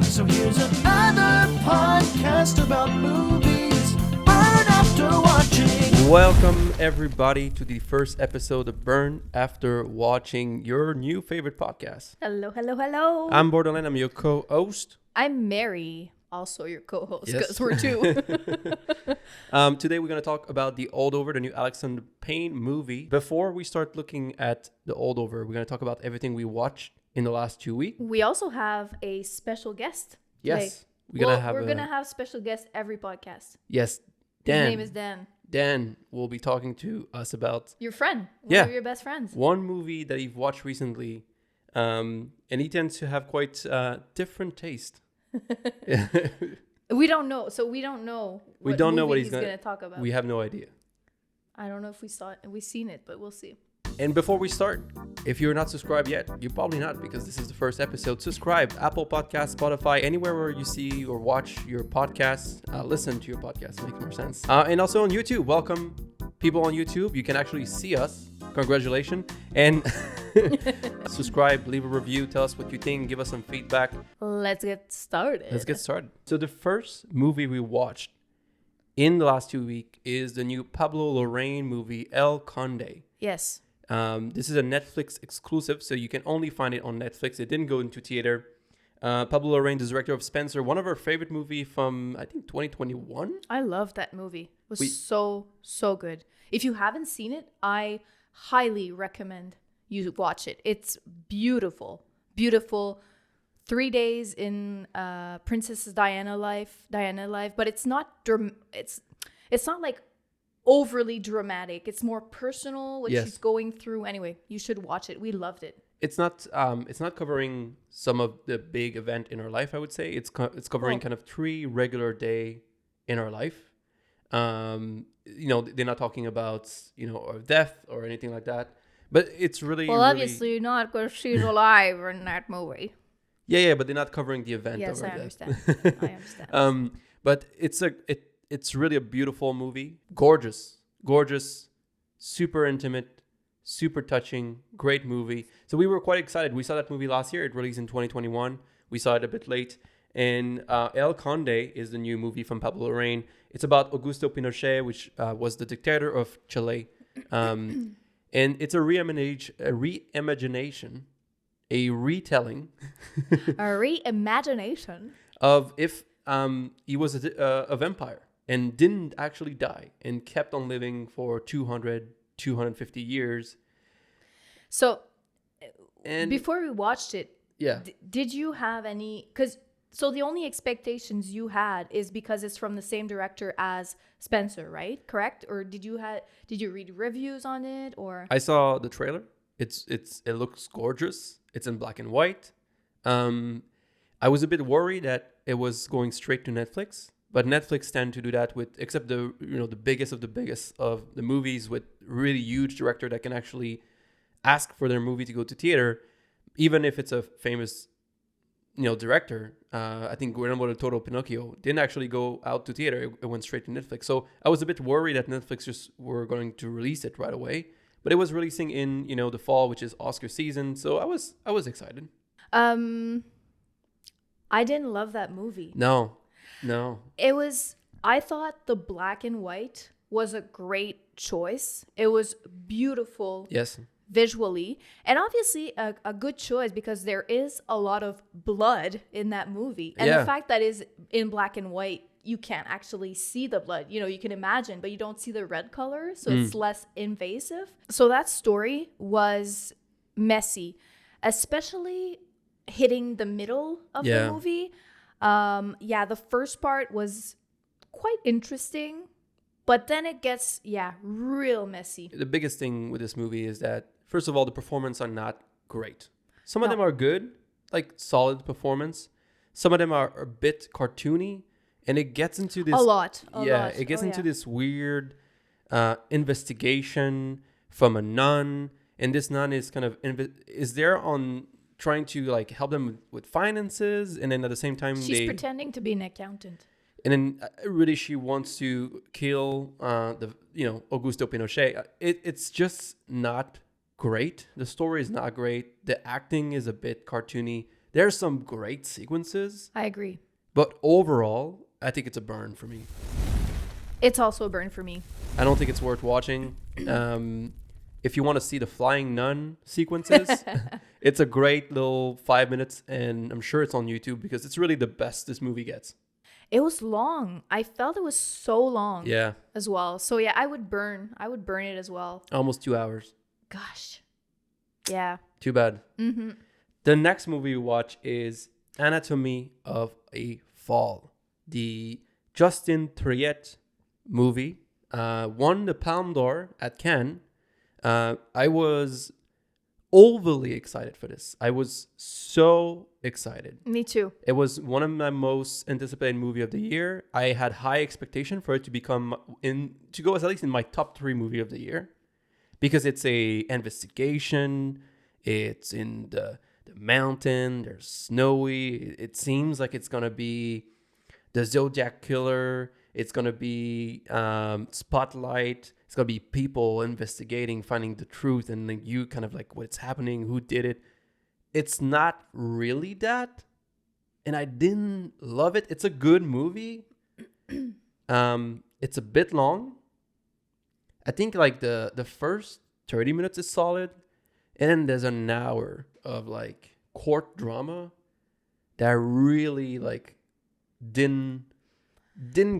So here's another podcast about movies. Burn after watching. Welcome everybody to the first episode of Burn After Watching, your new favorite podcast. Hello, hello, hello. I'm Borderland, I'm your co-host. I'm Mary, also your co-host, because Yes. we're two. Today we're going to talk about the Holdovers, the new Alexander Payne movie. Before we start looking at the Holdovers, we're going to talk about everything we watched in the last 2 weeks. We also have a special guest today. Yes. We're gonna have special guests every podcast. Yes, Dan. His name is Dan. Dan will be talking to us about Your friend. Yeah. One of your best friends. one movie that you've watched recently. And he tends to have quite different taste. We don't know. So we don't know We don't know movie what he's gonna talk about. We have no idea. I don't know if we've seen it, but we'll see. And before we start, if you're not subscribed yet, you're probably not because this is the first episode. Subscribe, Apple Podcasts, Spotify, anywhere where you see or watch your podcasts. Listen to your podcast, makes more sense. And also on YouTube, welcome people on YouTube. You can actually see us. Congratulations. And subscribe, leave a review, tell us what you think, give us some feedback. Let's get started. Let's get started. So the first movie we watched in the last 2 weeks is the new Pablo Larraín movie, El Conde. Yes. This is a Netflix exclusive, so you can only find it on Netflix. It didn't go into theater. Pablo Larraín, the director of Spencer, one of our favorite movie from, I think, 2021. I love that movie. It was so good. If you haven't seen it, I highly recommend you watch it. It's beautiful. Beautiful. 3 days in Princess Diana life, but it's not it's not like overly dramatic. It's more personal what she's going through. Anyway, you should watch it. We loved it. It's not covering some of the big event in our life, I would say. It's covering kind of 3 regular day in our life. They're not talking about, or death or anything like that. But it's really obviously not, because she's alive in that movie. Yeah, but they're not covering the event. Yes, of I her death. understand. I understand. But it's really a beautiful movie. Gorgeous, super intimate, super touching, great movie. So we were quite excited. We saw that movie last year. It released in 2021. We saw it a bit late. And El Conde is the new movie from Pablo Larraín. It's about Augusto Pinochet, which was the dictator of Chile. And it's a reimagination, a retelling. A reimagination of if he was a vampire and didn't actually die and kept on living for 250 years. So, and before we watched it, yeah, did you have any? So the only expectations you had is because it's from the same director as Spencer, right? Correct? Or did you read reviews on it? Or I saw the trailer. It looks gorgeous. It's in black and white. I was a bit worried that it was going straight to Netflix, but Netflix tend to do that except the biggest of the movies with really huge director that can actually ask for their movie to go to theater, even if it's a famous, director. I think Guillermo del Toro Pinocchio didn't actually go out to theater; it went straight to Netflix. So I was a bit worried that Netflix just were going to release it right away, but it was releasing in the fall, which is Oscar season. So I was excited. I didn't love that movie. No. I thought the black and white was a great choice. It was beautiful. Yes. Visually, and obviously a good choice because there is a lot of blood in that movie. And the fact that is in black and white, you can't actually see the blood. You can imagine, but you don't see the red color, so it's less invasive. So that story was messy, especially hitting the middle of the movie. The first part was quite interesting, but then it gets real messy. The biggest thing with this movie is that, first of all, the performances are not great. Some of them are good, like solid performance. Some of them are a bit cartoony, and it gets into this it gets into this weird investigation from a nun, and this nun is kind of is there on trying to like help them with finances, and then at the same time she's pretending to be an accountant. And then really she wants to kill Augusto Pinochet. It's just not great. The story is not great. The acting is a bit cartoony. There's some great sequences, I agree. but overall, I think it's a burn for me. It's also a burn for me. I don't think it's worth watching. If you want to see the flying nun sequences, it's a great little 5 minutes, and I'm sure it's on YouTube because it's really the best this movie gets. It was long. I felt it was so long. Yeah. As well. So yeah, I would burn it as well. Almost 2 hours. Gosh. Yeah. Too bad. Mm-hmm. The next movie we watch is Anatomy of a Fall. The Justin Triet movie won the Palme d'Or at Cannes. I was overly excited for this. I was so excited. Me too. It was one of my most anticipated movie of the year. I had high expectation for it to go as at least in my top 3 movie of the year, because it's a investigation. It's in the mountain. There's snowy. It seems like it's gonna be the Zodiac Killer. It's gonna be Spotlight. It's gonna be people investigating, finding the truth, and then you kind of like what's happening, who did it. It's not really that, and I didn't love it. It's a good movie. It's a bit long. I think like the first 30 minutes is solid, and then there's an hour of like court drama that really like didn't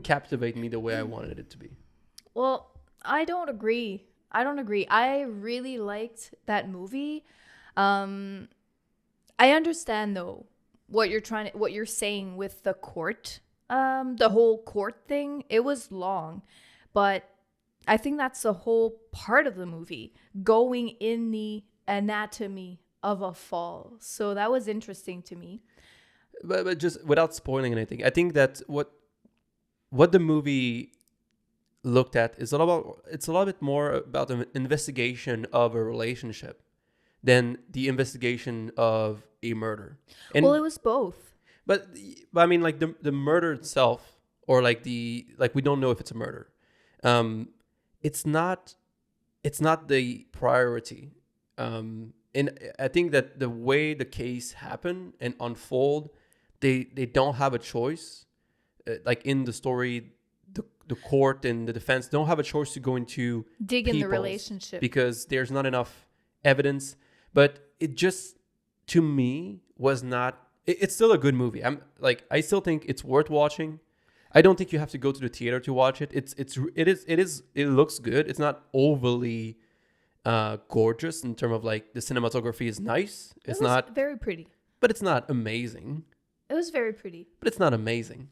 captivate me the way I wanted it to be. Well, I don't agree. I really liked that movie. I understand though what you're saying with the court, the whole court thing. It was long, but I think that's the whole part of the movie, going in the anatomy of a fall. So that was interesting to me. But just without spoiling anything, I think that what the movie looked at is a lot bit more about an investigation of a relationship than the investigation of a murder. And, well, it was both. But I mean, like the murder itself, or like we don't know if it's a murder. It's not the priority. And I think that the way the case happened and unfold, they don't have a choice. Like in the story, the court and the defense don't have a choice to go into dig in the relationship because there's not enough evidence. But it just, to me, was not. It's still a good movie. I still think it's worth watching. I don't think you have to go to the theater to watch it. It looks good. It's not overly gorgeous in terms of like the cinematography is nice. It's not very pretty, but it's not amazing. It was very pretty, but it's not amazing.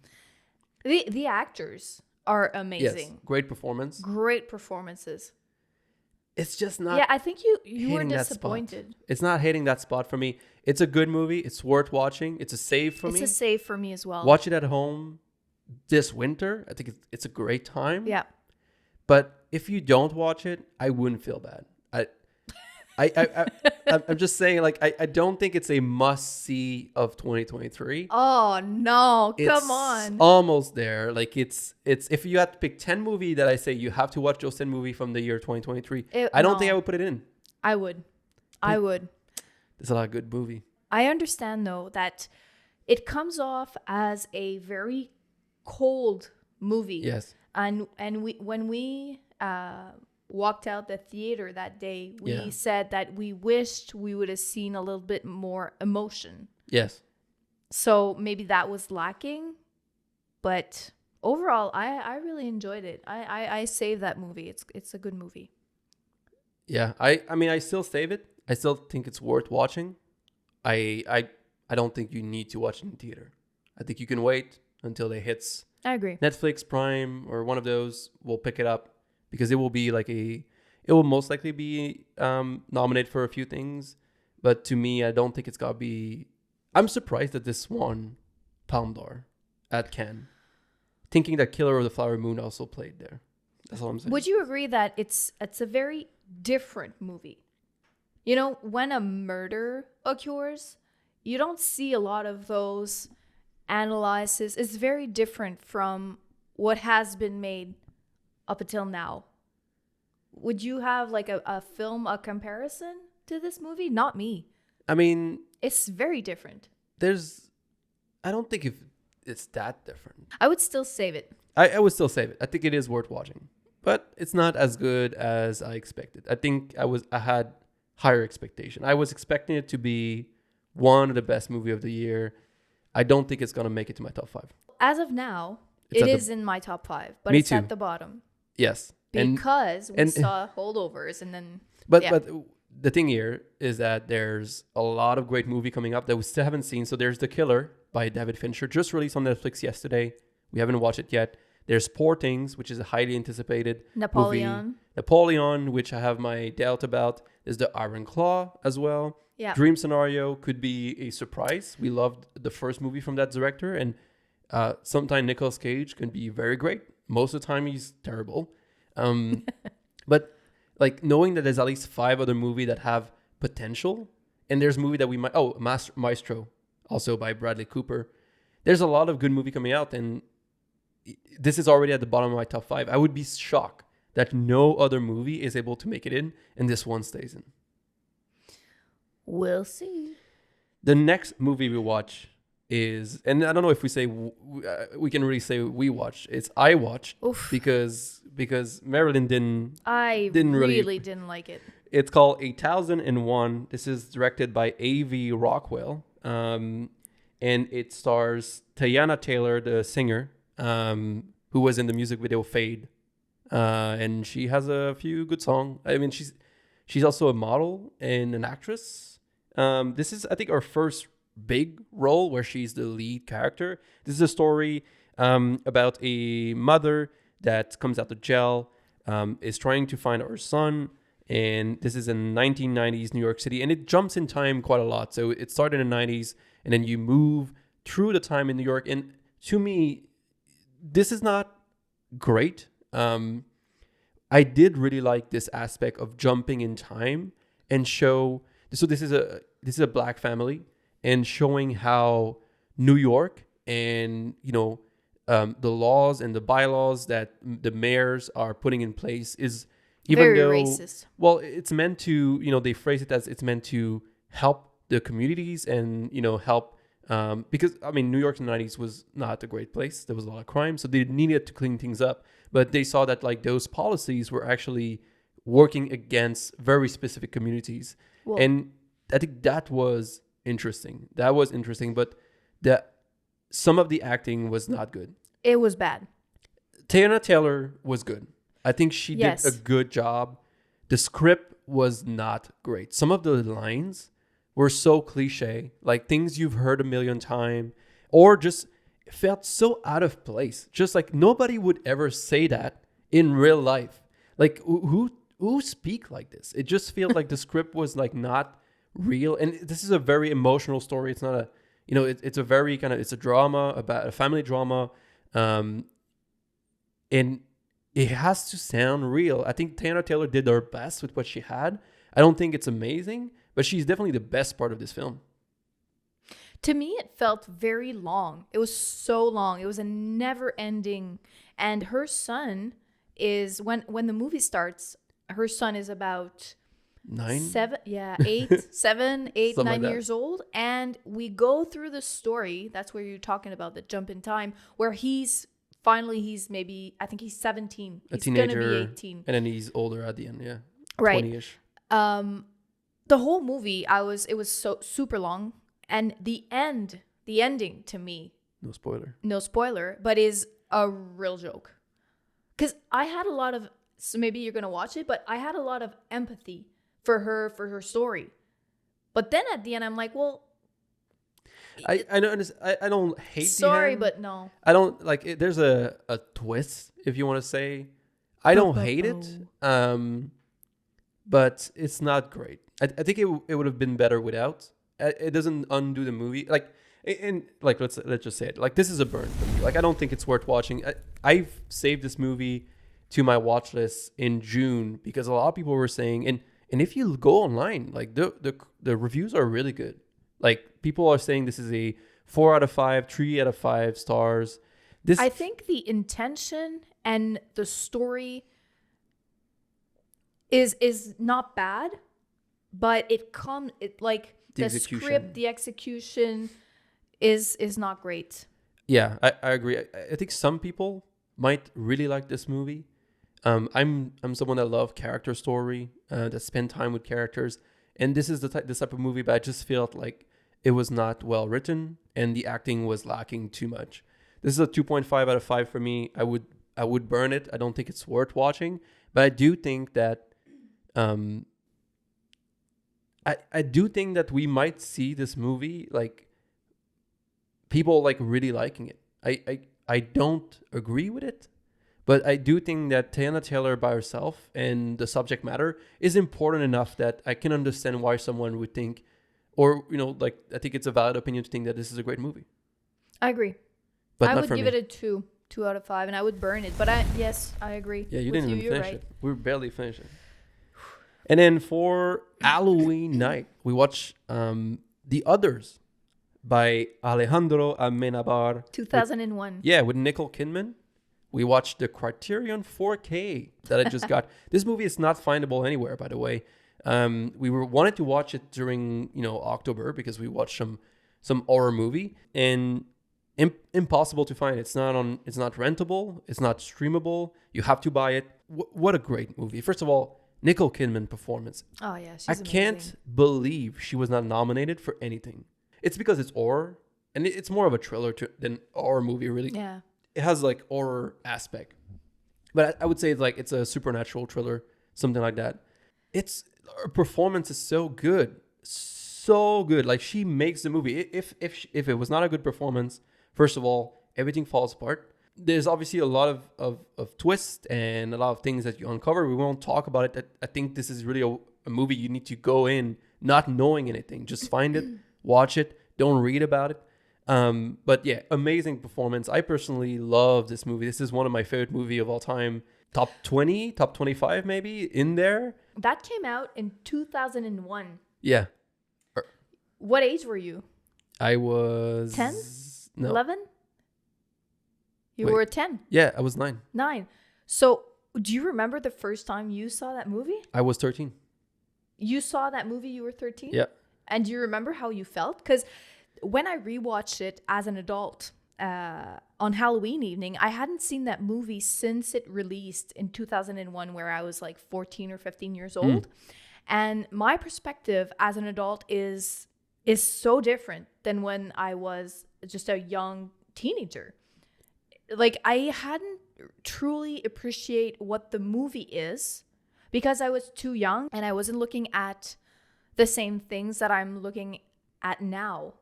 The actors are amazing. Yes, great performance. Great performances. It's just not. Yeah, I think you were disappointed. It's not hitting that spot for me. It's a good movie. It's worth watching. It's a save for me. It's a save for me as well. Watch it at home this winter. I think it's a great time. Yeah. But if you don't watch it, I wouldn't feel bad. I'm just saying, like, I don't think it's a must see of 2023. Oh no, come on. on. Almost there. Like it's if you had to pick 10 movie that I say you have to watch those 10 movie from the year 2023, I don't think I would put it in. I would. There's a lot of good movie. I understand though that it comes off as a very cold movie. Yes. And when we walked out the theater that day, we said that we wished we would have seen a little bit more emotion. Yes. So maybe that was lacking, but overall, I really enjoyed it. I saved that movie. It's a good movie. Yeah, I mean, I still save it. I still think it's worth watching. I don't think you need to watch it in theater. I think you can wait until it hits. I agree. Netflix, Prime, or one of those will pick it up. Because it will be it will most likely be nominated for a few things. But to me, I don't think it's got to be. I'm surprised that this won Palme d'Or at Cannes. Thinking that Killer of the Flower Moon also played there. That's all I'm saying. Would you agree that it's a very different movie? You know, when a murder occurs, you don't see a lot of those analyses. It's very different from what has been made up until now. Would you have like a comparison to this movie? Not me. I mean, it's very different. I don't think if it's that different. I would still save it. I would still save it. I think it is worth watching, but it's not as good as I expected. I think I had higher expectation. I was expecting it to be one of the best movie of the year. I don't think it's gonna make it to my top 5. As of now, it is in my top 5, but Me it's too. at the bottom Yes, because we saw Holdovers, and then. But yeah. but the thing here is that there's a lot of great movie coming up that we still haven't seen. So there's The Killer by David Fincher, just released on Netflix yesterday. We haven't watched it yet. There's Poor Things, which is a highly anticipated Napoleon. movie. Napoleon, which I have my doubt about. There's The Iron Claw as well. Yeah. Dream Scenario could be a surprise. We loved the first movie from that director, and sometimes Nicolas Cage can be very great. Most of the time, he's terrible. But like knowing that there's at least 5 other movies that have potential, and there's a movie that we might Maestro, also by Bradley Cooper. There's a lot of good movie coming out, and this is already at the bottom of my top 5. I would be shocked that no other movie is able to make it in, and this one stays in. We'll see. The next movie we watch is, and I don't know if we say we can really say we watched. It's I watched. Oof. because Marilyn didn't really didn't like it. It's called 8001. This is directed by A.V. Rockwell, and it stars Teyana Taylor, the singer, who was in the music video Fade, and she has a few good songs. I mean, she's also a model and an actress. This is, I think, our first big role where she's the lead character. This is a story about a mother that comes out of jail, is trying to find her son, and this is in 1990s New York City, and it jumps in time quite a lot. So it started in the 90s, and then you move through the time in New York, and to me, this is not great. I did really like this aspect of jumping in time and show. So this is a black family, and showing how New York and the laws and the bylaws that the mayors are putting in place is very racist. Well, it's meant to, they phrase it as it's meant to help the communities and help because I mean New York in the 90s was not a great place. There was a lot of crime, so they needed to clean things up. But they saw that like those policies were actually working against very specific communities. Whoa. And I think that was interesting. But some of the acting was not good. It was bad. Teyana Taylor was good. I think she did a good job. The script was not great. Some of the lines were so cliche, like things you've heard a million times, or just felt so out of place. Just like nobody would ever say that in real life. Like who speak like this? It just feels like the script was like not real. And this is a very emotional story. It's not a, it's a very it's a drama, about a family drama. And it has to sound real. I think Teyana Taylor did her best with what she had. I don't think it's amazing, but she's definitely the best part of this film. To me, it felt very long. It was so long. It was a never ending. And her son is, when the movie starts, her son is about 9, 7, 8, 7, 8, 9 like years old. And we go through the story. That's where you're talking about the jump in time, where he's maybe, I think he's 17. A he's teenager, gonna be 18. And then he's older at the end, yeah. Right. 20-ish. The whole movie, it was so super long. And the ending to me, no spoiler, but is a real joke. Because I had a lot of, so maybe you're going to watch it, but I had a lot of empathy for her story. But then at the end, I'm like, well, I don't hate sorry, the end. but no. I don't like it. There's a twist, if you want to say. I don't hate it. But it's not great. I think it would have been better without. It doesn't undo the movie. Let's just say it. Like, this is a burn for me. Like, I don't think it's worth watching. I've saved this movie to my watch list in June because a lot of people were saying, and if you go online, like the reviews are really good. Like, people are saying this is a 4 out of 5, 3 out of 5 stars. I think the intention and the story is not bad, but the script, the execution, is not great. Yeah, I agree. I think some people might really like this movie. I'm someone that love character story, that spend time with characters, and this is this type of movie. But I just felt like it was not well written, and the acting was lacking too much. This is a 2.5 out of 5 for me. I would burn it. I don't think it's worth watching, but I do think that I do think that we might see this movie like people like really liking it. I don't agree with it, but I do think that Teyana Taylor by herself and the subject matter is important enough that I can understand why someone would think, or like I think it's a valid opinion to think that this is a great movie. I agree. But I not would for give me. it a 2 out of 5, and I would burn it. But yes, I agree. Yeah, you with didn't even you're finish right. it. We barely finished it. And then for Halloween night, we watch The Others by Alejandro Amenabar. 2001. With Nicole Kidman. We watched the Criterion 4K that I just got. This movie is not findable anywhere, by the way. We wanted to watch it during October because we watched some horror movie, and impossible to find. It's not rentable. It's not streamable. You have to buy it. What a great movie! First of all, Nicole Kidman performance. Oh yeah, she's I amazing. can't believe she was not nominated for anything. It's because it's horror, and it's more of a thriller than horror movie. Really, Yeah. it has like horror aspect, but I would say it's a supernatural thriller, something like that. Her performance is so good, so good. Like she makes the movie. If it was not a good performance, first of all, everything falls apart. There's obviously a lot of twists and a lot of things that you uncover. We won't talk about it. I think this is really a movie you need to go in not knowing anything. Just find it, watch it, don't read about it. But yeah, amazing performance. I personally love this movie. This is one of my favorite movie of all time. Top 20, top 25 maybe in there. That came out in 2001. Yeah. What age were you? I was 10? No. 11? You Wait. were 10. Yeah, I was 9. 9. So, do you remember the first time you saw that movie? I was 13. You saw that movie, you were 13? Yeah. And do you remember how you felt? Because when I rewatched it as an adult on Halloween evening, I hadn't seen that movie since it released in 2001, where I was like 14 or 15 years old. And my perspective as an adult is so different than when I was just a young teenager. Like, I hadn't truly appreciate what the movie is because I was too young and I wasn't looking at the same things that I'm looking at now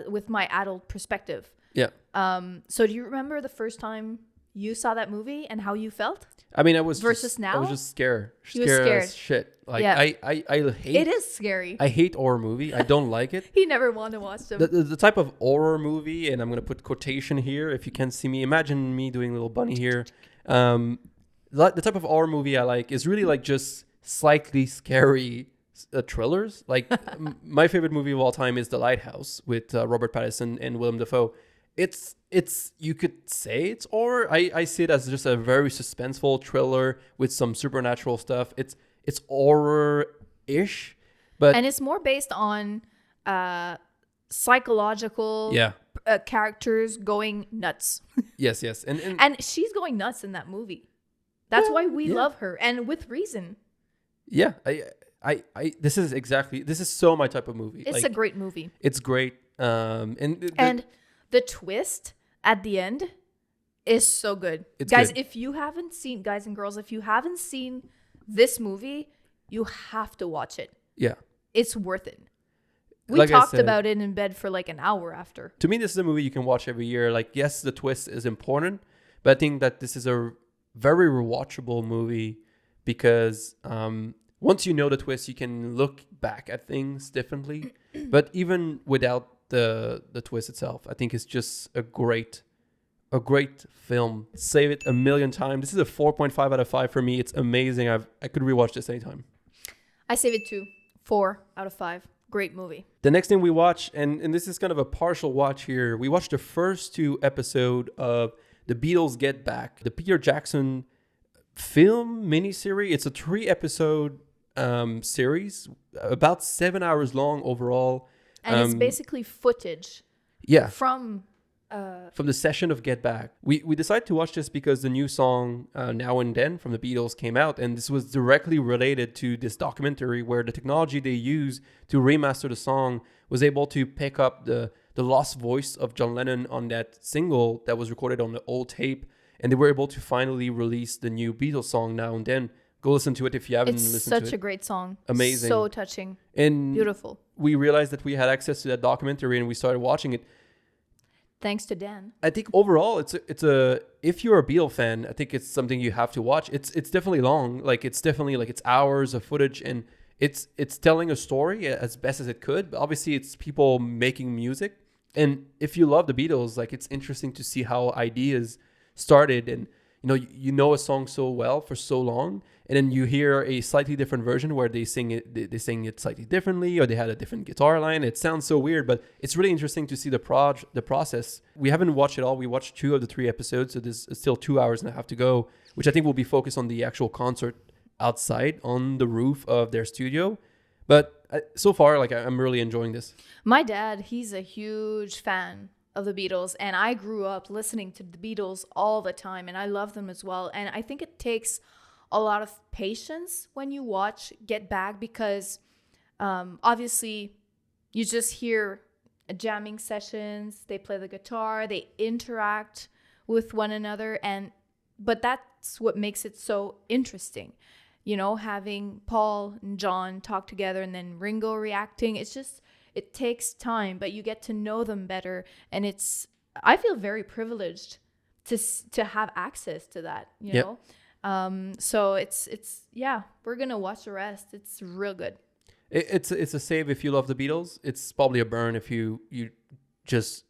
with my adult perspective. Yeah. So do you remember the first time you saw that movie and how you felt? I mean, I was now? I was just scared. You were scared as shit. Like Yeah. I hate It is scary. I hate horror movie. I don't like it. He never wanted to watch them. The type of horror movie, and I'm going to put quotation here if you can't see me. Imagine me doing a little bunny here. The type of horror movie I like is really like just slightly scary thrillers. Like my favorite movie of all time is The Lighthouse with Robert Pattinson and Willem Dafoe. It's you could say it's horror. I see it as just a very suspenseful thriller with some supernatural stuff. It's horror-ish, but And it's more based on psychological characters going nuts. yes, and And she's going nuts in that movie. That's why we love her, and with reason. yeah, I this is so my type of movie. It's a great movie. It's great. And the twist at the end is so good. It's guys, good. if you haven't seen, guys and girls, if you haven't seen this movie, you have to watch it. Yeah. It's worth it. We Like I talked said, about it in bed for like an hour after. To me, this is a movie you can watch every year. Like, yes, the twist is important, but I think that this is a very rewatchable movie because once you know the twist, you can look back at things differently. But even without the twist itself, I think it's just a great film. Save it a million times. This is a 4.5 out of 5 for me. It's amazing. I could rewatch this anytime. I save it to 4 out of 5. Great movie. The next thing we watch, and this is kind of a partial watch here, we watched the first 2 episodes of The Beatles Get Back, the Peter Jackson film miniseries. It's a 3-episode series, about 7 hours long overall. And it's basically footage Yeah. From From the session of Get Back. We decided to watch this because the new song Now and Then from the Beatles came out, and this was directly related to this documentary where the technology they use to remaster the song was able to pick up the lost voice of John Lennon on that single that was recorded on the old tape, and they were able to finally release the new Beatles song Now and Then. Go listen to it if you haven't listened to it. It's such a great song. Amazing. So touching. And beautiful. We realized that we had access to that documentary and we started watching it. Thanks to Dan. I think overall, it's a if you're a Beatle fan, I think it's something you have to watch. It's definitely long, it's hours of footage, and it's telling a story as best as it could. But obviously, it's people making music, and if you love the Beatles, like it's interesting to see how ideas started, and you know a song so well for so long, and then you hear a slightly different version where they sing it slightly differently, or they had a different guitar line. It sounds so weird, but it's really interesting to see the process. We haven't watched it all. We watched 2 of the 3 episodes, so there's still 2 hours and a half to go, which I think will be focused on the actual concert outside on the roof of their studio. But so far, I'm really enjoying this. My dad, he's a huge fan of the Beatles, and I grew up listening to the Beatles all the time, and I love them as well. And I think it takes a lot of patience when you watch Get Back, because obviously you just hear jamming sessions, they play the guitar, they interact with one another, but that's what makes it so interesting. Having Paul and John talk together and then Ringo reacting, it takes time, but you get to know them better. And I feel very privileged to have access to that, you know? So we're going to watch the rest. It's real good. It's a save if you love the Beatles. It's probably a burn if you just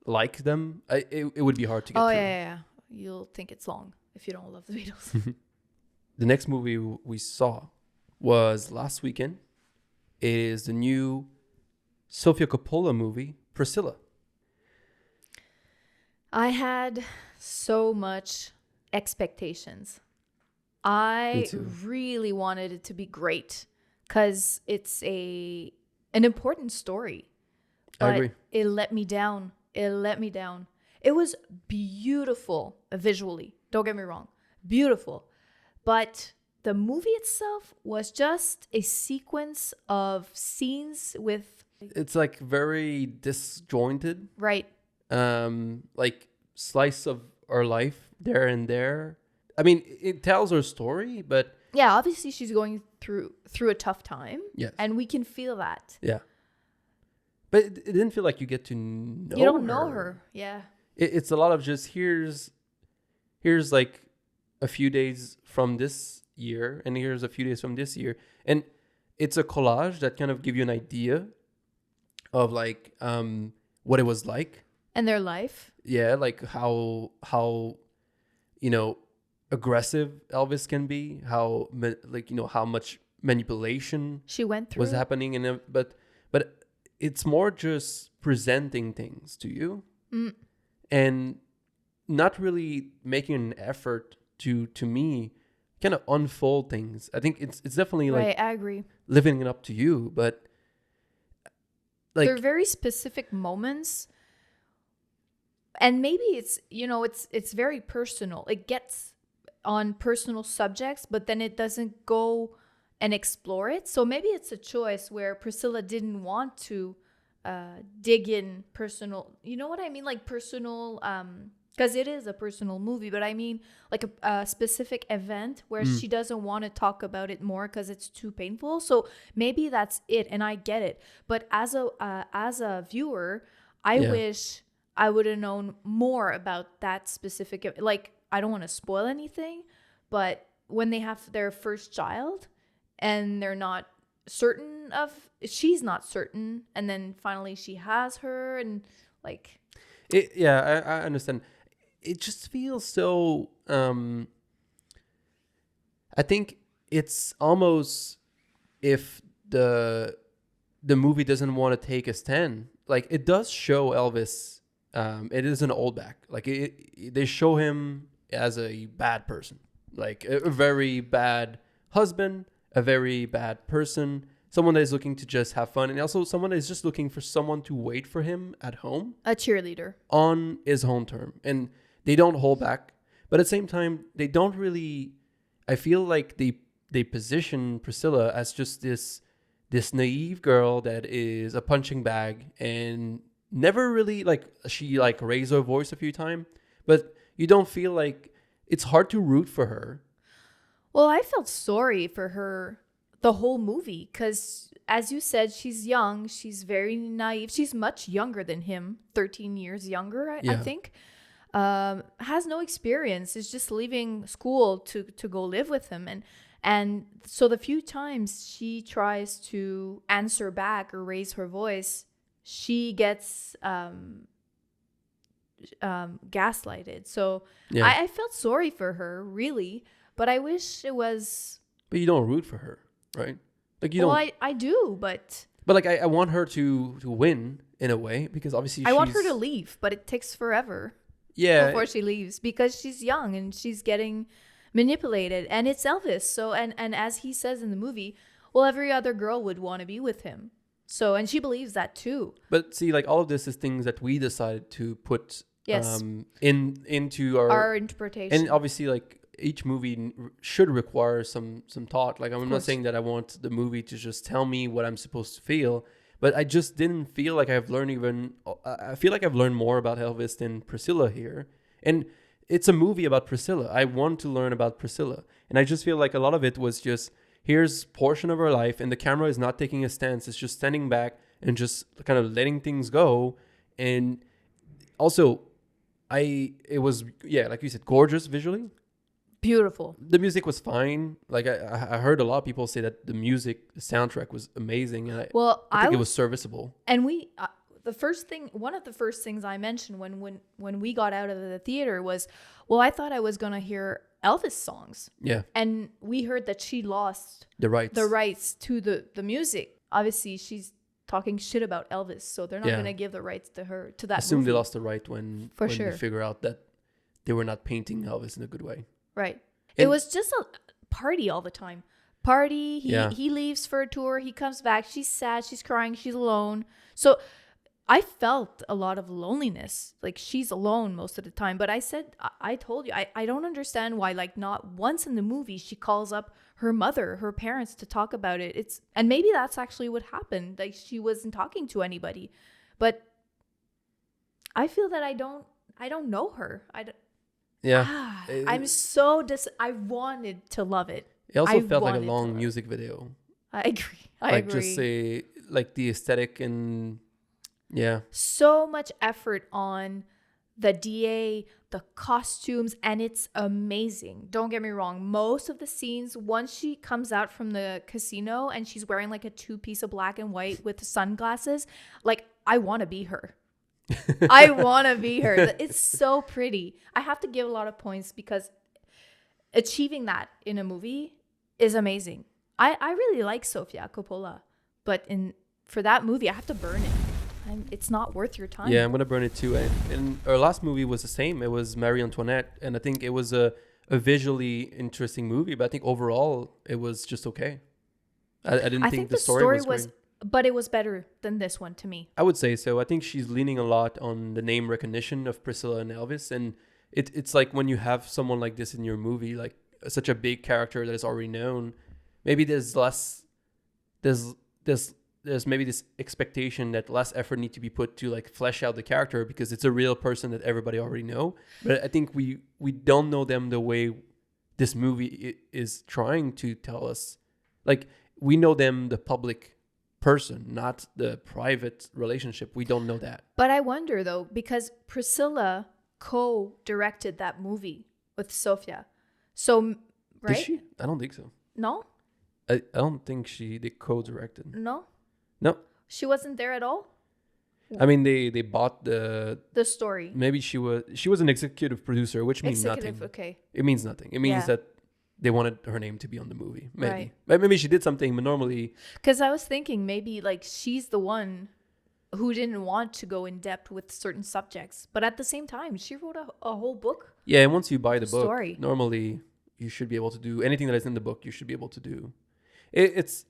like them. It would be hard to get through. Yeah. You'll think it's long if you don't love the Beatles. The next movie we saw was last weekend. It is the new Sofia Coppola movie, Priscilla. I had so much expectations. I really wanted it to be great because it's an important story. But I agree. It let me down. It was beautiful visually. Don't get me wrong. Beautiful. But the movie itself was just a sequence of scenes with... It's very disjointed. Right. Slice of our life there and there. I mean, it tells her story, but... Yeah, obviously she's going through a tough time. Yes. And we can feel that. Yeah. But it didn't feel like you get to know her. You don't know her. Yeah. It's a lot of just here's a few days from this year, and here's a few days from this year. And it's a collage that kind of give you an idea of what it was like. And their life. Yeah, how aggressive Elvis can be, how how much manipulation she went through was happening, but it's more just presenting things to you and not really making an effort to me kind of unfold things. I think it's definitely right, I agree, living it up to you, but there are very specific moments, and maybe it's very personal. It gets on personal subjects, but then it doesn't go and explore it. So maybe it's a choice where Priscilla didn't want to dig in personal, you know what I mean? Personal, because it is a personal movie, but I mean a specific event where she doesn't want to talk about it more because it's too painful. So maybe that's it, and I get it. But as a viewer, I wish I would have known more about that specific. I don't want to spoil anything, but when they have their first child and they're not certain she's not certain, and then finally she has her, and I understand. It just feels so I think it's almost if the movie doesn't want to take a stand. It does show Elvis, it is an old back. They show him as a bad person, a very bad husband, a very bad person, someone that is looking to just have fun, and also someone that is just looking for someone to wait for him at home. A cheerleader. On his own term. And they don't hold back. But at the same time, they don't really... I feel like they position Priscilla as just this naive girl that is a punching bag and never really, like, she, like, raised her voice a few times. But you don't feel like... It's hard to root for her. Well, I felt sorry for her the whole movie because, as you said, she's young. She's very naive. She's much younger than him, 13 years younger, I think. Has no experience. Is just leaving school to go live with him. And so the few times she tries to answer back or raise her voice, she gets gaslighted. So I felt sorry for her, really. But I wish it was... But you don't root for her, right? Like you don't... Well, I do, but... But like I want her to win in a way because obviously I want her to leave, but it takes forever. Yeah. Before she leaves because she's young and she's getting manipulated. And it's Elvis. So, and as he says in the movie, well, every other girl would want to be with him. So, and she believes that too. But see, like all of this is things that we decided to put into our interpretation. And obviously, like each movie should require some thought. Like I'm not saying that I want the movie to just tell me what I'm supposed to feel, but I just didn't feel like I've learned even... I feel like I've learned more about Elvis than Priscilla here. And it's a movie about Priscilla. I want to learn about Priscilla. And I just feel like a lot of it was just, here's portion of her life, and the camera is not taking a stance. It's just standing back and just kind of letting things go. And also, it was, like you said, gorgeous visually. Beautiful. The music was fine. Like I heard a lot of people say that the soundtrack was amazing, and I think it was serviceable. And we, one of the first things I mentioned when we got out of the theater was, well, I thought I was gonna hear Elvis songs. Yeah. And we heard that she lost the rights to the music. Obviously, she's talking shit about Elvis, so they're not gonna give the rights to her to that. Assume movie. they lost the right when they figure out that they were not painting Elvis in a good way. Right. It was just a party all the time. He leaves for a tour. He comes back. She's sad. She's crying. She's alone. So I felt a lot of loneliness. Like she's alone most of the time. But I told you, I don't understand why, like not once in the movie, she calls up her mother, her parents to talk about it. And maybe that's actually what happened. Like she wasn't talking to anybody. But I feel that I don't know her. I'm so I wanted to love it. It also felt like a long music video. I agree. I agree. Just say like the aesthetic and so much effort on the DA, the costumes, and it's amazing. Don't get me wrong. Most of the scenes, once she comes out from the casino and she's wearing like a 2-piece of black and white with sunglasses, like I want to be her. I want to be her. It's so pretty. I have to give a lot of points because achieving that in a movie is amazing. I really like Sofia Coppola, but for that movie, I have to burn it. It's not worth your time. Yeah, I'm gonna burn it too. And our last movie was the same. It was Marie Antoinette, and I think it was a visually interesting movie, but I think overall it was just okay. I didn't think the story was great. But it was better than this one to me. I would say so. I think she's leaning a lot on the name recognition of Priscilla and Elvis. And it's like when you have someone like this in your movie, like such a big character that is already known, maybe there's maybe this expectation that less effort need to be put to like flesh out the character because it's a real person that everybody already know. But I think we don't know them the way this movie is trying to tell us. Like we know them, the public person, not the private relationship. We don't know that. But I wonder though, because Priscilla co-directed that movie with Sofia. So, right? Did she? I don't think so. No? I don't think they co-directed. No? No. She wasn't there at all? I mean, they bought the story. Maybe she was an executive producer, which means nothing. Okay. It means nothing. It means that they wanted her name to be on the movie. Maybe. Right. But maybe she did something, but normally... Because I was thinking maybe like she's the one who didn't want to go in depth with certain subjects. But at the same time, she wrote a whole book. Yeah, and once you buy the story. book, normally you should be able to do anything that is in the book, you should be able to do. It's...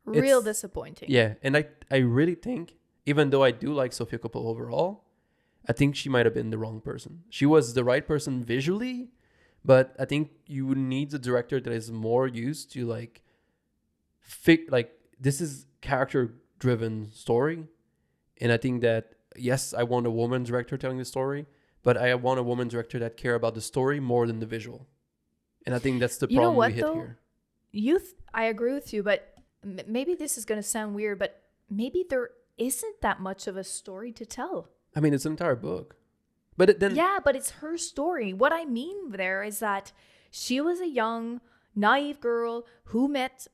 Real disappointing. Yeah, and I really think, even though I do like Sofia Coppola overall, I think she might have been the wrong person. She was the right person visually, but I think you need a director that is more used to like this is character driven story. And I think that, yes, I want a woman director telling the story, but I want a woman director that care about the story more than the visual. And I think that's the problem we hit here. I agree with you, but maybe this is going to sound weird, but maybe there isn't that much of a story to tell. I mean, it's an entire book. But but it's her story. What I mean there is that she was a young, naive girl who met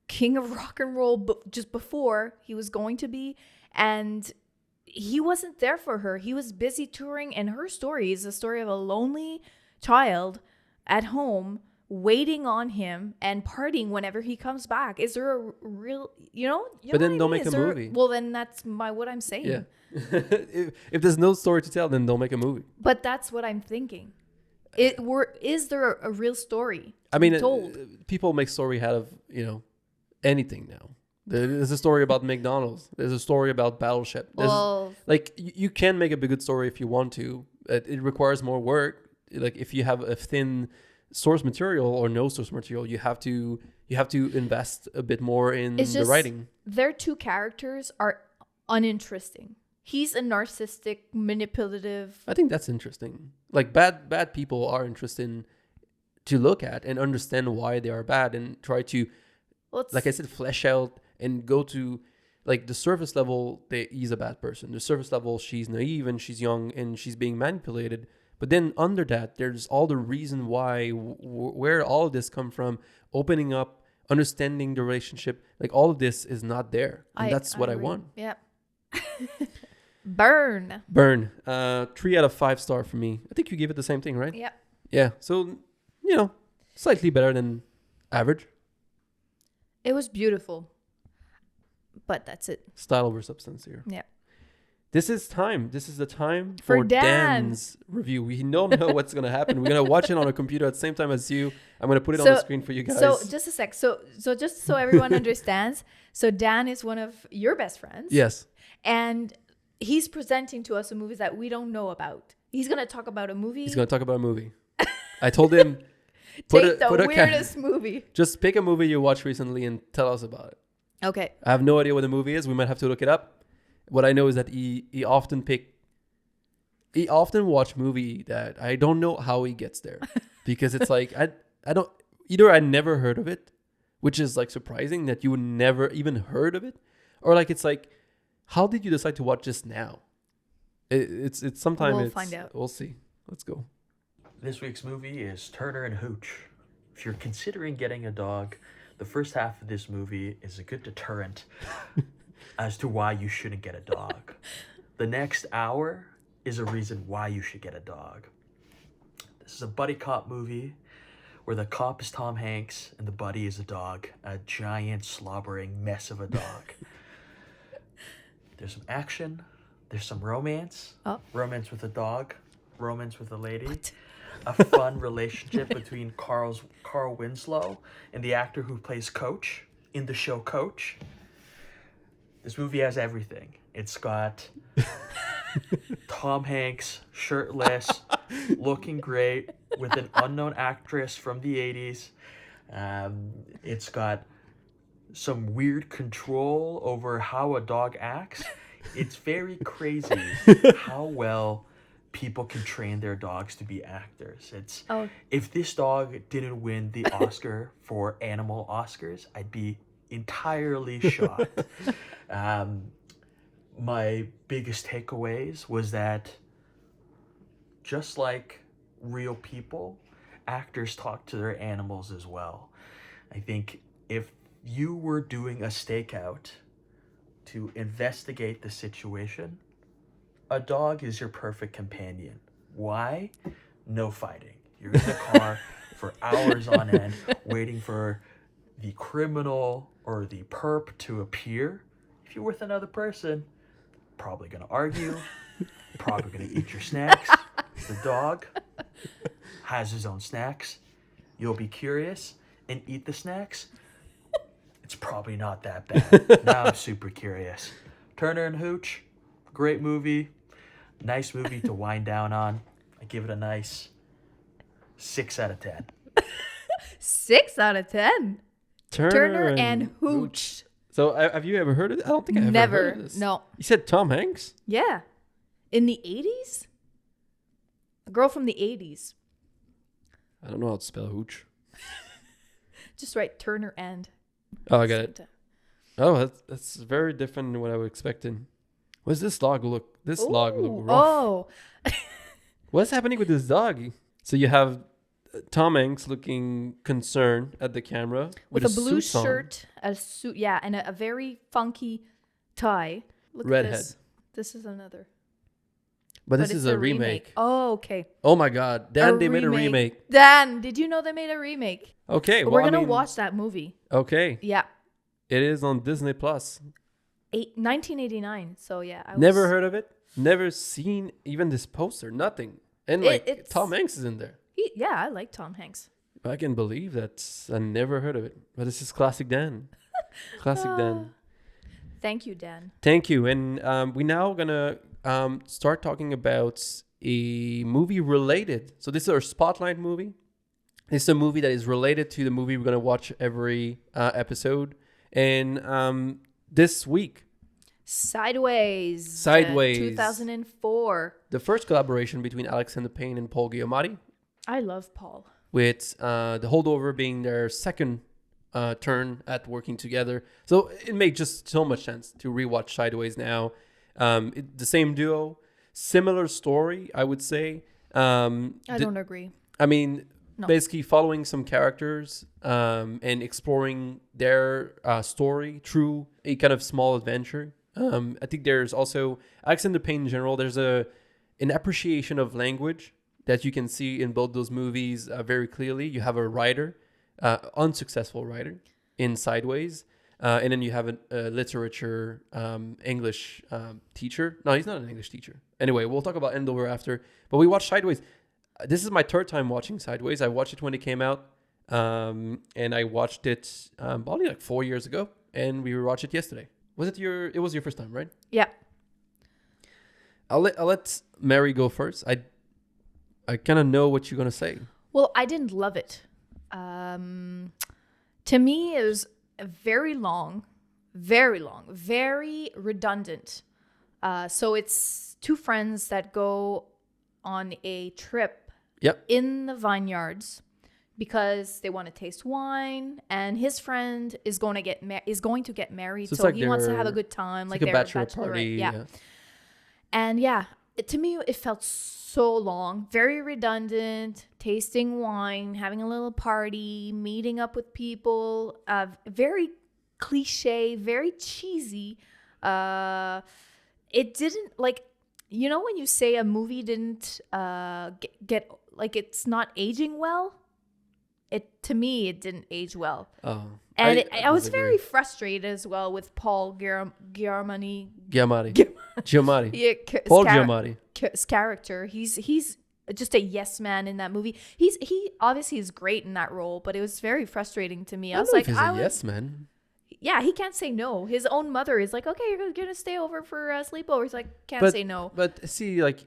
king of rock and roll just before he was going to be, and he wasn't there for her. He was busy touring, and her story is the story of a lonely child at home waiting on him and partying whenever he comes back. Is there a real, but then don't make a movie. Well, then that's what I'm saying. Yeah. if there's no story to tell, then don't make a movie. But that's what I'm thinking. Is there a real story? I mean, told? People make story out of anything now. There's a story about McDonald's. There's a story about Battleship. You can make a good story if you want to. It requires more work. Like if you have a thin source material or no source material, you have to invest a bit more in the writing. Their two characters are uninteresting. He's a narcissistic, manipulative. I think that's interesting. Like bad people are interesting to look at and understand why they are bad and try to, like I said, flesh out and go to like the surface level. He's a bad person. The surface level, she's naive and she's young and she's being manipulated. But then under that, there's all the reason why, where all of this come from, opening up, understanding the relationship. Like all of this is not there. And that's what I want. Yeah. Burn. 3 out of 5 star for me. I think you gave it the same thing, right? Yeah. Yeah. So, slightly better than average. It was beautiful. But that's it. Style over substance here. Yeah. This is the time for Dan's review. We don't know what's going to happen. We're going to watch it on a computer at the same time as you. I'm going to put it on the screen for you guys. So just a sec. So just so everyone understands. So Dan is one of your best friends. Yes. And he's presenting to us a movie that we don't know about. He's going to talk about a movie. He's going to talk about a movie. I told him, put the weirdest movie. Just pick a movie you watched recently and tell us about it. Okay. I have no idea what the movie is. We might have to look it up. What I know is that he often watch movie that I don't know how he gets there, because it's like I never heard of it, which is like surprising that you would never even heard of it, or like it's like, how did you decide to watch this now? It's sometimes we'll find out. We'll see. Let's go. This week's movie is Turner and Hooch. If you're considering getting a dog, the first half of this movie is a good deterrent as to why you shouldn't get a dog. The next hour is a reason why you should get a dog. This is a buddy cop movie where the cop is Tom Hanks and the buddy is a dog, a giant slobbering mess of a dog. There's some action, there's some romance, romance with a dog, romance with a lady, a fun relationship between Carl Winslow and the actor who plays Coach in the show Coach. This movie has everything. It's got Tom Hanks shirtless, looking great, with an unknown actress from the 80s. It's got some weird control over how a dog acts. It's very crazy how well people can train their dogs to be actors. If this dog didn't win the Oscar for Animal Oscars, I'd be entirely shocked. My biggest takeaways was that just like real people, actors talk to their animals as well. I think if you were doing a stakeout to investigate the situation, a dog is your perfect companion. Why? No fighting. You're in the car for hours on end waiting for the criminal or the perp to appear. If you're with another person, probably going to argue, probably going to eat your snacks. The dog has his own snacks. You'll be curious and eat the snacks. it's probably not that bad. Now I'm super curious. Turner and Hooch, great movie. Nice movie to wind down on. I give it a nice 6 out of 10. 6 out of 10. Turner and Hooch. So have you ever heard of it? I don't think I've ever heard of this. No. You said Tom Hanks? Yeah. In the 80s? A girl from the 80s. I don't know how to spell hooch. Just write Turner and. Oh, I got it. Oh, that's very different than what I was expecting. What's this dog look? This dog look rough. Oh. What's happening with this dog? So you have Tom Hanks looking concerned at the camera with a blue suit on. shirt, a suit, yeah, and a very funky tie. Look Redhead. at this. This is another. But this it's is a remake. Oh, okay. Oh my God. They made a remake. Dan, did you know they made a remake? Okay. We're going to watch that movie. Okay. Yeah. It is on Disney Plus. 1989. So yeah. Never heard of it. Never seen even this poster. Nothing. And like Tom Hanks is in there. Yeah, I like Tom Hanks. I can believe that. I never heard of it. But this is classic Dan. Classic Dan. Thank you, Dan. Thank you. And we now gonna start talking about a movie related. So this is our spotlight movie. It's a movie that is related to the movie we're gonna watch every episode. And this week, Sideways. 2004. The first collaboration between Alexander Payne and Paul Giamatti. I love Paul. With the Holdover being their second turn at working together. So it made just so much sense to rewatch Sideways now. The same duo, similar story, I would say. I don't agree. I mean, basically following some characters and exploring their story through a kind of small adventure. I think there's also, Alexander Payne in general, there's an appreciation of language that you can see in both those movies very clearly. You have a writer, unsuccessful writer in Sideways, and then you have a literature English teacher. No, he's not an English teacher. Anyway, we'll talk about Endover after. But we watched Sideways. This is my third time watching Sideways. I watched it when it came out, and I watched it probably like 4 years ago, and we rewatched it yesterday. It was your first time, right? Yeah. I'll let Mary go first. I kind of know what you're going to say. Well, I didn't love it. To me, it was very long, very redundant. So it's two friends that go on a trip in the vineyards because they want to taste wine, and his friend is going to get married, so he wants to have a good time, like a their bachelor party. Yeah. And to me, it felt so long, very redundant, tasting wine, having a little party, meeting up with people, very cliche, very cheesy. It didn't, like, you know when you say a movie didn't get like, it's not aging well? To me, it didn't age well. Oh. And I was very frustrated as well with Paul Giamatti. Giamatti. Yeah, Paul Giamatti. His character. He's just a yes man in that movie. He obviously is great in that role, but it was very frustrating to me. I was like, he's a yes man. Yeah, he can't say no. His own mother is like, okay, you're gonna stay over for a sleepover. He's like, can't say no. But see, like,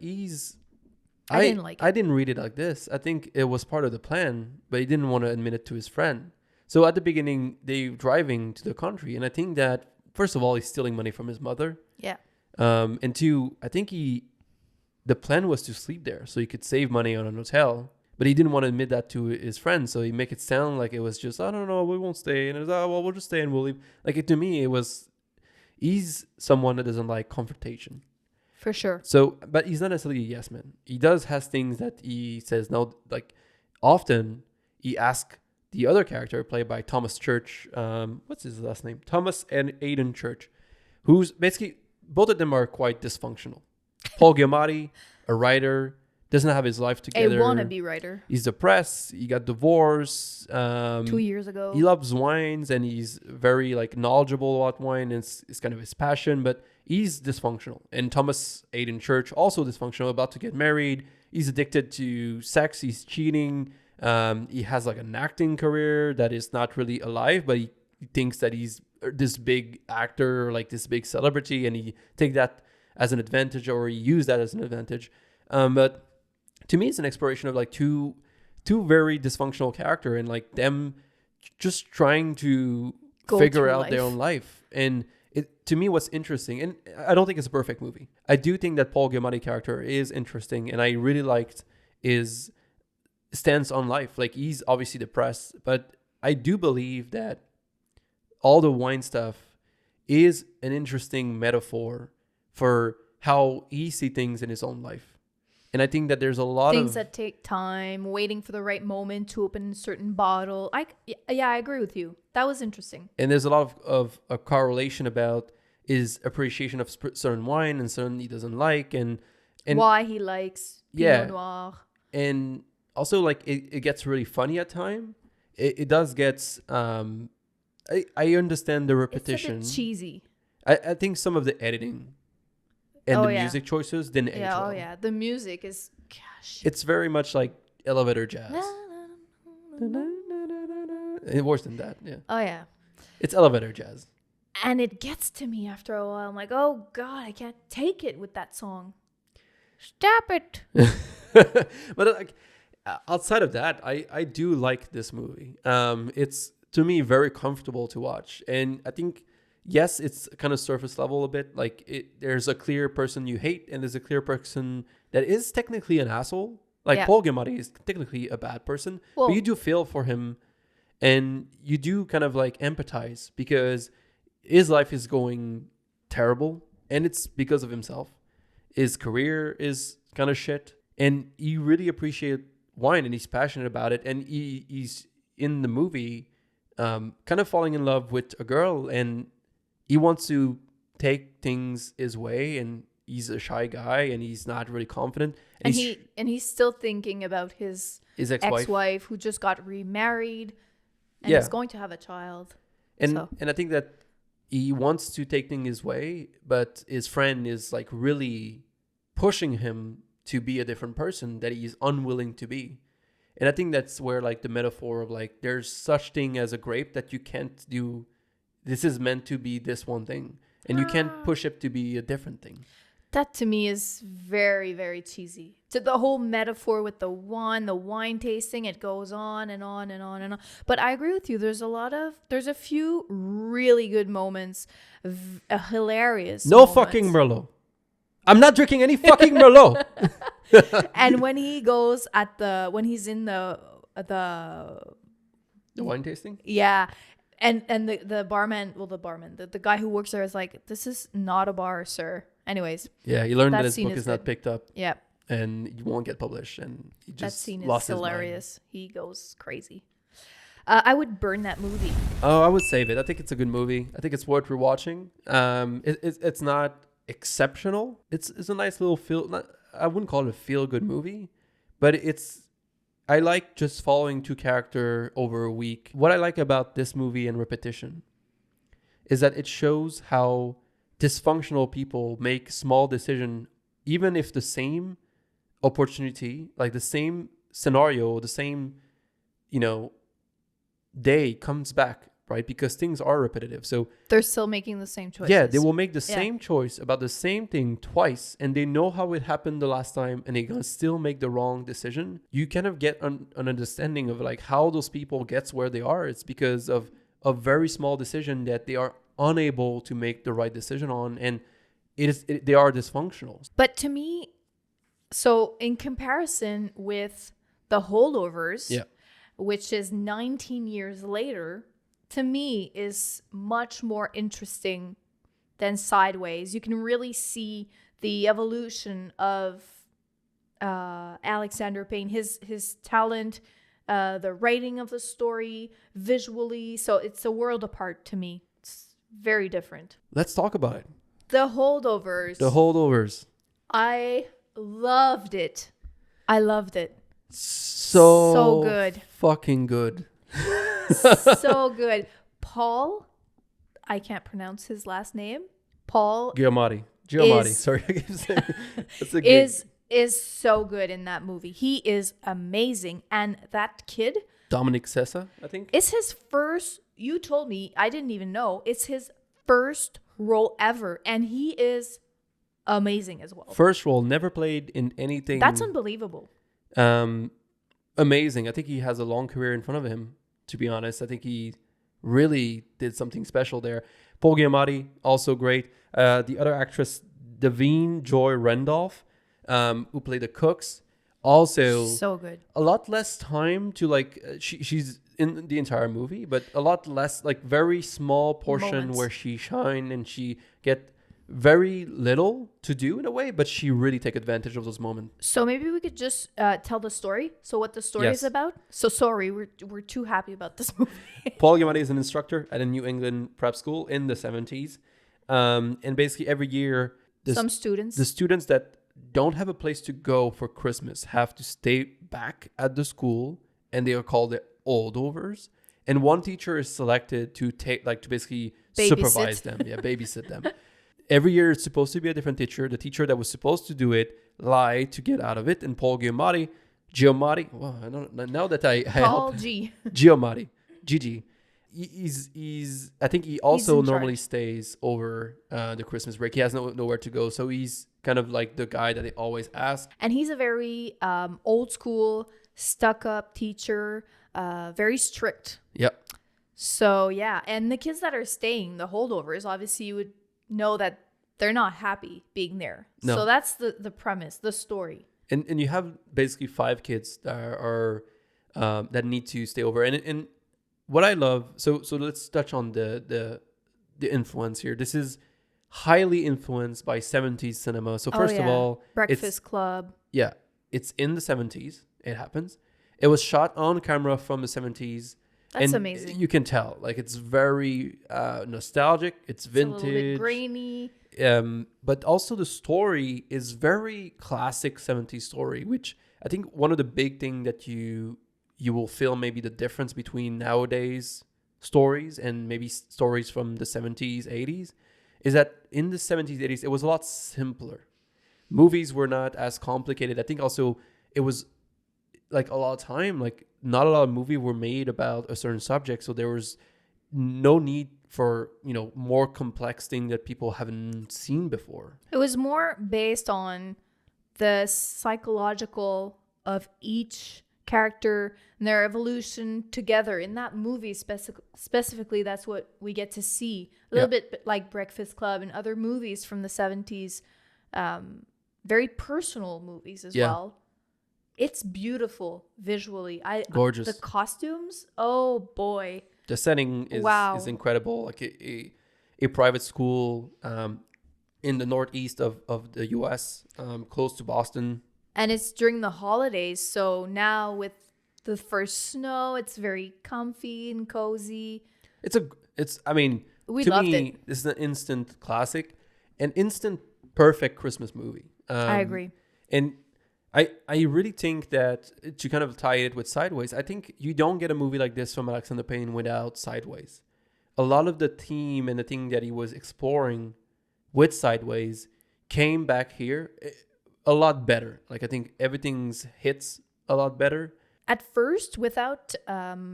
I didn't like it. I didn't read it like this. I think it was part of the plan, but he didn't want to admit it to his friend. So at the beginning, they're driving to the country, and I think that, first of all, he's stealing money from his mother. Yeah. And two, I think the plan was to sleep there so he could save money on an hotel, but he didn't want to admit that to his friends. So he make it sound like it was just, I don't know, we won't stay. And it was, oh, well, we'll just stay and we'll leave. Like, to me, he's someone that doesn't like confrontation. For sure. So, but he's not necessarily a yes man. He has things that he says no. Like, often he asks the other character, played by Thomas Church, what's his last name? Thomas and Aidan Church, who's basically, both of them are quite dysfunctional. Paul Giamatti, a writer, doesn't have his life together. A wannabe writer. He's depressed. He got divorced 2 years ago. He loves wines, and he's very, like, knowledgeable about wine. And it's kind of his passion, but he's dysfunctional. And Thomas Aidan Church, also dysfunctional, about to get married. He's addicted to sex. He's cheating. He has, like, an acting career that is not really alive, but thinks that he's this big actor or like this big celebrity, and he take that as an advantage, or he use that as an advantage. But to me, it's an exploration of like two very dysfunctional character, and like them just trying to figure out their own life. And it, to me, what's interesting, and I don't think it's a perfect movie. I do think that Paul Giamatti character is interesting, and I really liked his stance on life. Like, he's obviously depressed, but I do believe that all the wine stuff is an interesting metaphor for how he sees things in his own life. And I think that there's a lot things of that take time, waiting for the right moment to open a certain bottle. I agree with you. That was interesting. And there's a lot of a correlation about his appreciation of certain wine and certain he doesn't like, and why he likes Pinot Noir. And also, like, it gets really funny at time. It does get I understand the repetition. It's a bit cheesy. I think some of the editing and music choices didn't age well. Oh yeah, the music is, gosh. It's very much like elevator jazz. Worse than that, yeah. Oh yeah. It's elevator jazz. And it gets to me after a while. I'm like, oh God, I can't take it with that song. Stop it. But like, outside of that, I do like this movie. It's, to me, very comfortable to watch. And I think, yes, it's kind of surface level a bit. Like, there's a clear person you hate, and there's a clear person that is technically an asshole. Like, Paul Giamatti is technically a bad person. But you do feel for him, and you do kind of like empathize, because his life is going terrible, and it's because of himself. His career is kind of shit, and you really appreciate wine, and he's passionate about it, and he's in the movie kind of falling in love with a girl, and he wants to take things his way, and he's a shy guy, and he's not really confident, and he's still thinking about his ex-wife who just got remarried and is going to have a child. And I think that he wants to take things his way, but his friend is like really pushing him to be a different person that he's unwilling to be. And I think that's where like the metaphor of like, there's such thing as a grape that you can't do. This is meant to be this one thing, and you can't push it to be a different thing. That to me is very, very cheesy. To the whole metaphor with the wine tasting, it goes on and on and on and on. But I agree with you. There's a few really good moments, hilarious. No moments. Fucking Merlot. I'm not drinking any fucking Merlot. And when he goes when he's in the wine tasting? Yeah. And the barman, the guy who works there is like, this is not a bar, sir. Anyways. Yeah, he learned that his book is not picked up. Yeah. And it won't get published. And he just that scene lost is hilarious. He goes crazy. I would burn that movie. Oh, I would save it. I think it's a good movie. I think it's worth rewatching. It's not exceptional. It's a nice little I wouldn't call it a feel-good movie, but I like just following two characters over a week. What I like about this movie and repetition is that it shows how dysfunctional people make small decisions, even if the same opportunity, like the same scenario, the same, day comes back, right? Because things are repetitive. So they're still making the same choices. Yeah, they will make the same choice about the same thing twice, and they know how it happened the last time, and they're going to still make the wrong decision. You kind of get an understanding of like how those people gets where they are. It's because of a very small decision that they are unable to make the right decision on, and they are dysfunctional. But to me, so in comparison with the Holdovers, which is 19 years later, to me is much more interesting than Sideways. You can really see the evolution of Alexander Payne, his talent, the writing of the story, visually. So it's a world apart to me. It's very different. Let's talk about it. The Holdovers. I loved it. So good. Fucking good. So good. Paul, I can't pronounce his last name. Paul Giamatti. Sorry, I keep saying is so good in that movie. He is amazing, and that kid, Dominic Sessa, I think. It's his first, you told me, I didn't even know, it's his first role ever. And he is amazing as well. First role, never played in anything. That's unbelievable. Amazing. I think he has a long career in front of him, to be honest. I think he really did something special there. Paul Giamatti, also great. The other actress, Davine Joy Randolph, who played the cooks, also So good. a lot less time to like. She's in the entire movie, but a lot less, like very small portion Moments. where she shine and she get very little to do in a way, but she really take advantage of those moments. So maybe we could just tell the story. So what the story Yes. is about. So sorry, we're too happy about this movie. Paul Giamatti is an instructor at a New England prep school in the 70s. And basically every year, Some students. the students that don't have a place to go for Christmas have to stay back at the school, and they are called the Holdovers. And one teacher is selected to to basically supervise them. Yeah, babysit them. Every year it's supposed to be a different teacher. The teacher that was supposed to do it lied to get out of it. And Paul Giamatti, well, I don't now that I Paul help G. Giamatti, Gigi. He's I think he also in normally charge. stays over the Christmas break. He has nowhere to go, so he's kind of like the guy that they always ask. And he's a very old school, stuck up teacher, very strict. Yep. So yeah, and the kids that are staying, the holdovers, obviously you would know that they're not happy being there. No. So that's the premise, the story. And you have basically 5 kids that are that need to stay over. And what I love, so let's touch on the influence here. This is highly influenced by 70s cinema. So first of all, Breakfast Club. Yeah, it's in the 70s. It happens. It was shot on camera from the 70s. That's and amazing. You can tell, like, it's very nostalgic. It's vintage. It's a little bit grainy. But also the story is very classic 70s story, which I think one of the big thing that you will feel maybe the difference between nowadays stories and maybe stories from the 70s, 80s, is that in the 70s, 80s, it was a lot simpler. Movies were not as complicated. I think also it was like a lot of time, like not a lot of movies were made about a certain subject. So there was no need for, more complex thing that people haven't seen before. It was more based on the psychological of each character and their evolution together in that movie. Specifically, that's what we get to see. A little bit like Breakfast Club and other movies from the 70s. Very personal movies as well. It's beautiful visually. Gorgeous. The costumes, oh boy. The setting is incredible. Like a private school in the northeast of the U.S., close to Boston. And it's during the holidays. So now with the first snow, it's very comfy and cozy. We loved me, it. This is an instant classic, an instant perfect Christmas movie. I agree. And I really think that to kind of tie it with Sideways, I think you don't get a movie like this from Alexander Payne without Sideways. A lot of the theme and the thing that he was exploring with Sideways came back here a lot better. Like, I think everything's hits a lot better. At first, without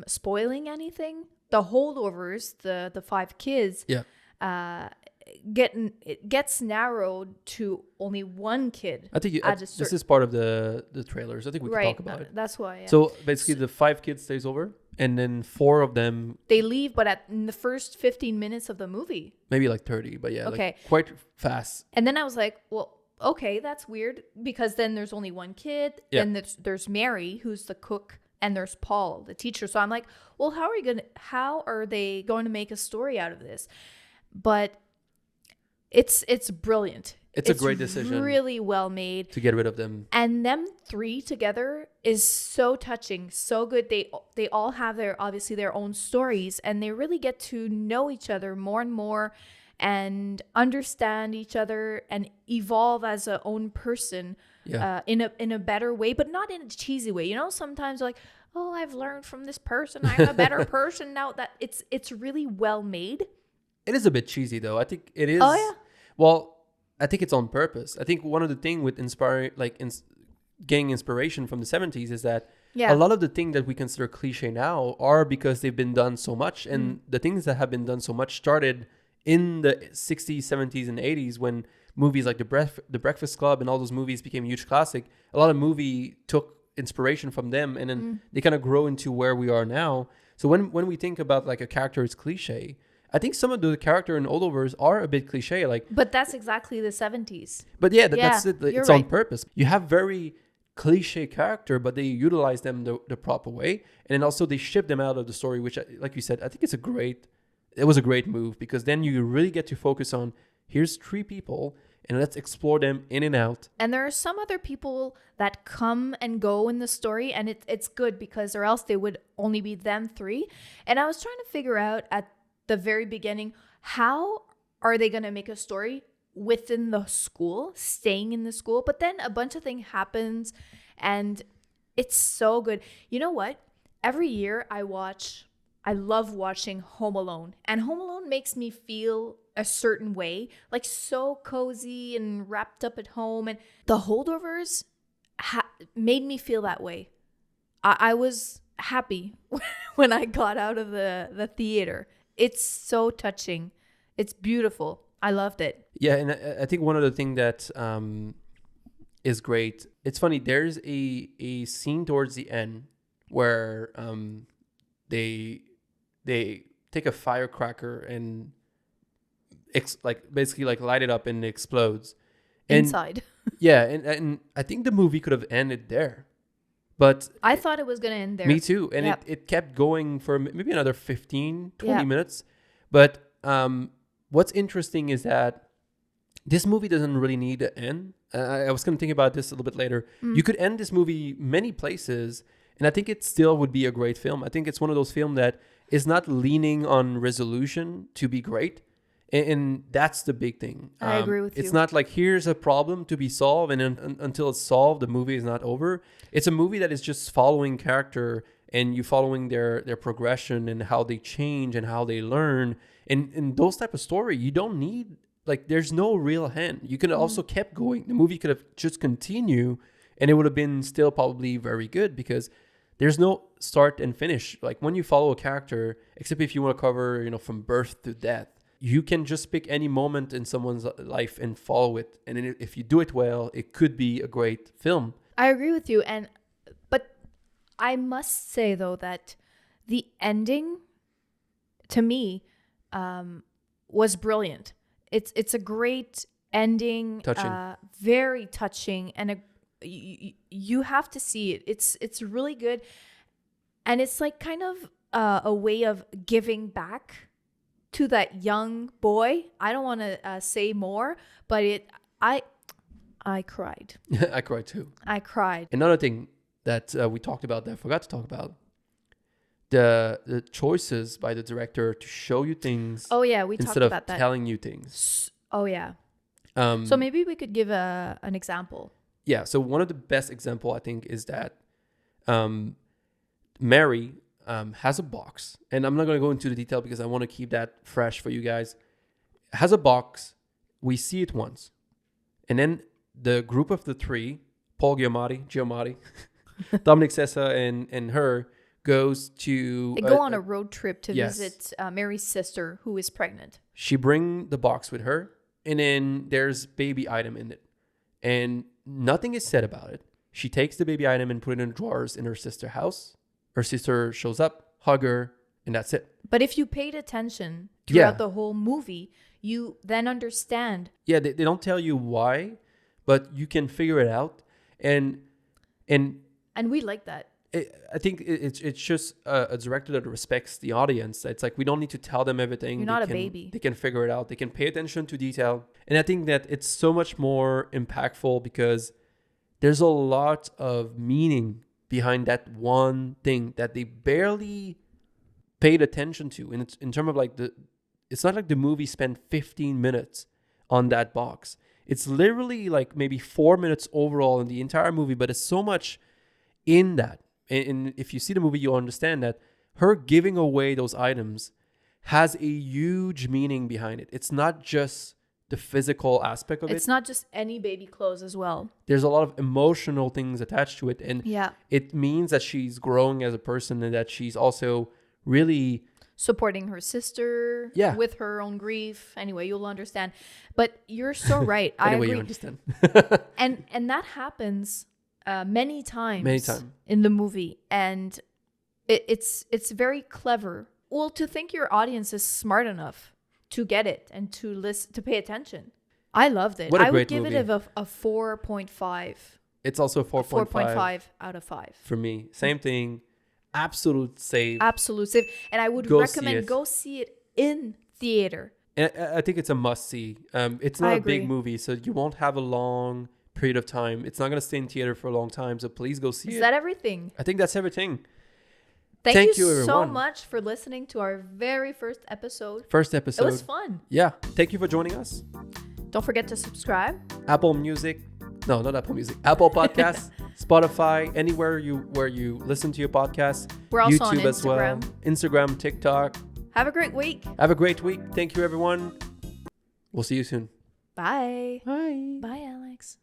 spoiling anything, the holdovers, the 5 kids, it gets narrowed to only one kid. I think this is part of the trailers. I think we can talk about it. That's why. Yeah. So basically, the 5 kids stays over, and then 4 of them they leave, but in the first 15 minutes of the movie, maybe like 30, but yeah, okay, like quite fast. And then I was like, well, okay, that's weird, because then there's only one kid. Yeah. Then there's Mary, who's the cook, and there's Paul, the teacher. So I'm like, well, how are they going to make a story out of this? But it's brilliant. It's a great decision. Really well made To get rid of them. And them 3 together is so touching, so good. They all have obviously their own stories, and they really get to know each other more and more, and understand each other, and evolve as a own person. In a better way, but not in a cheesy way. Sometimes like, oh, I've learned from this person, I'm a better person now. That it's really well made. It is a bit cheesy though. I think it is. Oh yeah. Well, I think it's on purpose. I think one of the things with getting inspiration from the 70s is that Yeah. A lot of the things that we consider cliche now are because they've been done so much. And the things that have been done so much started in the 60s, 70s, and 80s when movies like The Breakfast Club and all those movies became a huge classic. A lot of movie took inspiration from them, and then they kind of grow into where we are now. So when we think about like a character is cliche, I think some of the character in Holdovers are a bit cliche. Like, But that's exactly the 70s. but yeah, Yeah, that's it. you're It's on right. purpose. You have very cliche character, but they utilize them the proper way, and then also they ship them out of the story, which, like you said, I think it was a great move, because then you really get to focus on, here's 3 people and let's explore them in and out. And there are some other people that come and go in the story, and it's good, because or else they would only be them 3. And I was trying to figure out at the very beginning, how are they going to make a story within the school, staying in the school? But then a bunch of things happens, and it's so good. You know what? Every year I love watching Home Alone, and Home Alone makes me feel a certain way, like so cozy and wrapped up at home. And the Holdovers made me feel that way. I was happy when I got out of the theater. It's so touching. It's beautiful. I loved it. Yeah, and I think one of the things that is great, it's funny, there's a scene towards the end where they take a firecracker and basically light it up and it explodes. And, Inside. Yeah, and I think the movie could have ended there. But I thought it was going to end there. me too. And Yep. it kept going for maybe another 15, 20 Yeah. minutes. But what's interesting is that this movie doesn't really need to end. I was going to think about this a little bit later. You could end this movie many places, and I think it still would be a great film. I think it's one of those films that is not leaning on resolution to be great. And that's the big thing. I agree with It's you. not like here's a problem to be solved, and until it's solved, the movie is not over. It's a movie that is just following character, and you following their progression and how they change and how they learn. And in those type of story, you don't need, like, there's no real end. You could also kept going. The movie could have just continued, and it would have been still probably very good, because there's no start and finish. Like, when you follow a character, except if you want to cover, from birth to death, you can just pick any moment in someone's life and follow it. And if you do it well, it could be a great film. I agree with you. But I must say, though, that the ending, to me, was brilliant. It's a great ending. Touching. Very touching. And you have to see it. It's really good. And it's like kind of a way of giving back to that young boy. I don't want to say more, but I cried. I cried too. I cried. Another thing that we talked about that I forgot to talk about, the choices by the director to show you things Oh yeah, we talked instead of about that. telling you things. Oh yeah. Um, So maybe we could give an example. Yeah, so one of the best example, I think, is that Mary has a box, and I'm not going to go into the detail because I want to keep that fresh for you guys. Has a box. We see it once, and then the group of the 3, Paul Giamatti, Dominic Sessa, and her, goes to... They go on a road trip to yes. visit Mary's sister, who is pregnant. She bring the box with her, and then there's baby item in it, and nothing is said about it. She takes the baby item and put it in drawers in her sister's house. Her sister shows up, hug her, and that's it. But if you paid attention throughout Yeah. the whole movie, you then understand. Yeah, they don't tell you why, but you can figure it out. And We like that. I think it's just a director that respects the audience. It's like, we don't need to tell them everything. You're not a baby. They can figure it out. They can pay attention to detail. And I think that it's so much more impactful because there's a lot of meaning behind that one thing that they barely paid attention to. And it's in terms of like it's not like the movie spent 15 minutes on that box. It's literally like maybe 4 minutes overall in the entire movie, but it's so much in that. And if you see the movie, you'll understand that her giving away those items has a huge meaning behind it. It's not just the physical aspect of It's it. not just any baby clothes as well. There's a lot of emotional things attached to it, and Yeah. it means that she's growing as a person and that she's also really Supporting her sister with her own grief. Anyway, you'll understand. But you're so right. I anyway, agree. you understand. And that happens many times times. in the movie. And it's very clever. Well, to think your audience is smart enough to get it and to listen, to pay attention. I loved it. What a I would great give it a 4.5. It's also 4.5 out of 5. for me. Same thing. Absolute save. Absolute save. And I would Go see recommend it. go see it in theater. And I think it's a must see. It's not I a big agree. movie, so you won't have a long period of time. It's not going to stay in theater for a long time, so please go see Is it. that everything? I think that's everything. Thank you so everyone. much for listening to our very first episode. First episode. It was fun. Yeah. Thank you for joining us. Don't forget to subscribe. Apple Music. No, not Apple Music. Apple Podcasts, Spotify, anywhere where you listen to your podcasts. We're also on YouTube as well. Instagram, TikTok. Have a great week. Have a great week. Thank you, everyone. We'll see you soon. Bye. Bye. Bye, Alex.